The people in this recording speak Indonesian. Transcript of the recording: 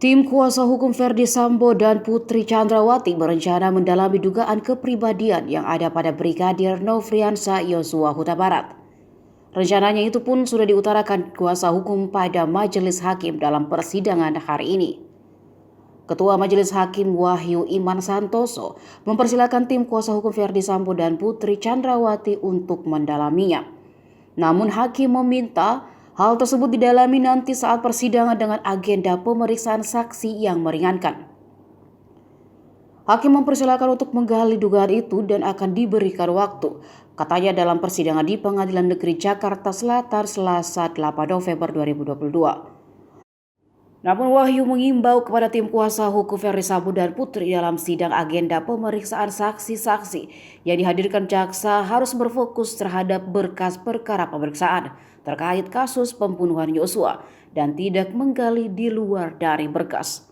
Tim kuasa hukum Verdi Sambo dan Putri Chandrawati berencana mendalami dugaan kepribadian yang ada pada Brigadir Nofriansah Yosua Huta Barat. Rencananya itu pun sudah diutarakan kuasa hukum pada majelis hakim dalam persidangan hari ini. Ketua Majelis Hakim Wahyu Iman Santoso mempersilahkan tim kuasa hukum Verdi Sambo dan Putri Chandrawati untuk mendalaminya. Namun hakim meminta hal tersebut didalami nanti saat persidangan dengan agenda pemeriksaan saksi yang meringankan. Hakim mempersilahkan untuk menggali dugaan itu dan akan diberikan waktu, katanya dalam persidangan di Pengadilan Negeri Jakarta Selatan Selasa 8 November 2022. Namun Wahyu mengimbau kepada tim kuasa hukum Verdi Sambo dan Putri dalam sidang agenda pemeriksaan saksi-saksi yang dihadirkan jaksa harus berfokus terhadap berkas perkara pemeriksaan terkait kasus pembunuhan Yosua dan tidak menggali di luar dari berkas.